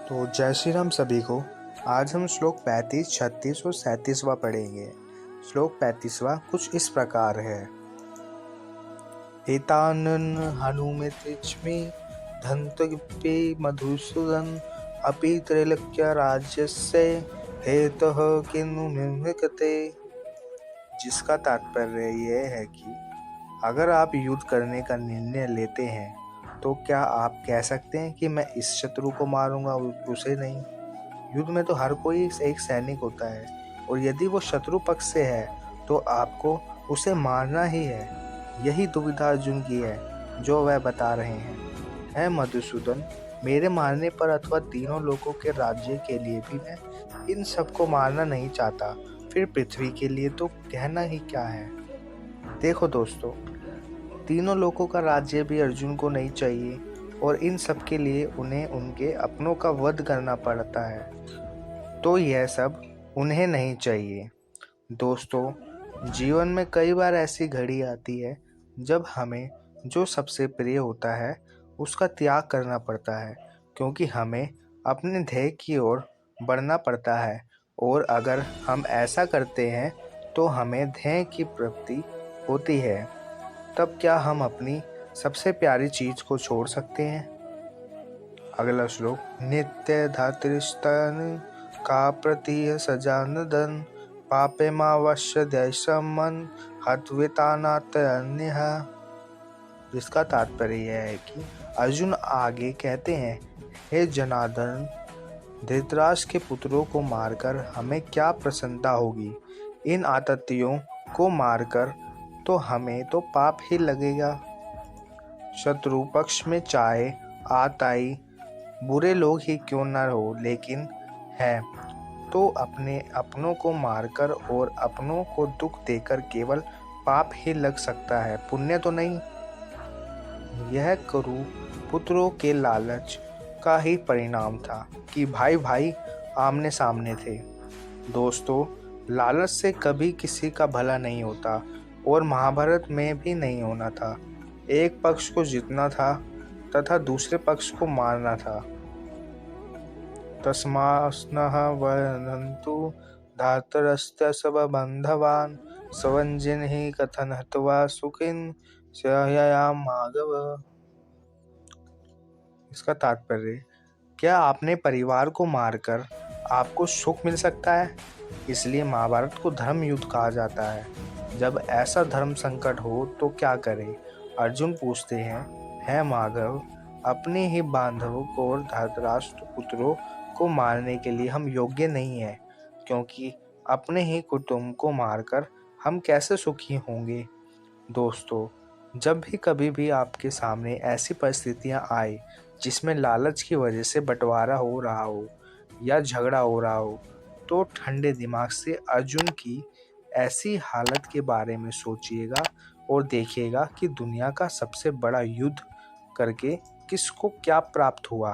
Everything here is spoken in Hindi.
तो जय श्री राम सभी को। आज हम श्लोक 35, 36 और 37वां पढ़ेंगे। श्लोक 35वां कुछ इस प्रकार है। एतानन् हनुमतिच्मे धन्तव्ये मधुसूदन अपि त्रैलोक्य राज्यस्य हेतुः किन्नु निम्नकते। जिसका तात्पर्य यह है कि अगर आप युद्ध करने का निर्णय लेते हैं तो क्या आप कह सकते हैं कि मैं इस शत्रु को मारूंगा उसे नहीं। युद्ध में तो हर कोई एक सैनिक होता है और यदि वो शत्रु पक्ष से है तो आपको उसे मारना ही है। यही दुविधा अर्जुन की है जो वह बता रहे हैं। है मधुसूदन, मेरे मारने पर अथवा तीनों लोगों के राज्य के लिए भी मैं इन सबको मारना नहीं चाहता, फिर पृथ्वी के लिए तो कहना ही क्या है। देखो दोस्तों, तीनों लोगों का राज्य भी अर्जुन को नहीं चाहिए और इन सब के लिए उन्हें उनके अपनों का वध करना पड़ता है, तो यह सब उन्हें नहीं चाहिए। दोस्तों, जीवन में कई बार ऐसी घड़ी आती है जब हमें जो सबसे प्रिय होता है उसका त्याग करना पड़ता है, क्योंकि हमें अपने ध्येय की ओर बढ़ना पड़ता है और अगर हम ऐसा करते हैं तो हमें ध्येय की प्राप्ति होती है। तब क्या हम अपनी सबसे प्यारी चीज को छोड़ सकते हैं? अगला श्लोक। नित्य धातृस्तन का प्रतीय सजानदन पापे मावश्य दैशमन हत्वितानात अन्यः। जिसका तात्पर्य यह है कि अर्जुन आगे कहते हैं, हे जनार्दन, धृतराष्ट्र के पुत्रों को मारकर हमें क्या प्रसन्नता होगी। इन आततियों को मारकर तो हमें तो पाप ही लगेगा। शत्रु पक्ष में चाहे आताई बुरे लोग ही क्यों न हो, लेकिन है तो अपने अपनों को मारकर और अपनों को दुख देकर केवल पाप ही लग सकता है, पुण्य तो नहीं। यह कुरु पुत्रों के लालच का ही परिणाम था कि भाई भाई आमने सामने थे। दोस्तों, लालच से कभी किसी का भला नहीं होता और महाभारत में भी नहीं होना था। एक पक्ष को जीतना था तथा दूसरे पक्ष को मारना था। तस्मास्नः वदन्तु धार्तराष्ट्रस्य सर्वबन्धवान् स्वजनैः कथं हत्वा सुखिन स्यायामाधव। इसका तात्पर्य, क्या आपने परिवार को मारकर आपको सुख मिल सकता है? इसलिए महाभारत को धर्म युद्ध कहा जाता है। जब ऐसा धर्म संकट हो तो क्या करें? अर्जुन पूछते हैं, है माधव, अपने ही बांधवों को और धृतराष्ट्र पुत्रों को मारने के लिए हम योग्य नहीं हैं, क्योंकि अपने ही कुटुंब को मारकर हम कैसे सुखी होंगे। दोस्तों, जब भी कभी भी आपके सामने ऐसी परिस्थितियां आए जिसमें लालच की वजह से बंटवारा हो रहा हो या झगड़ा हो रहा हो, तो ठंडे दिमाग से अर्जुन की ऐसी हालत के बारे में सोचिएगा और देखिएगा कि दुनिया का सबसे बड़ा युद्ध करके किसको क्या प्राप्त हुआ।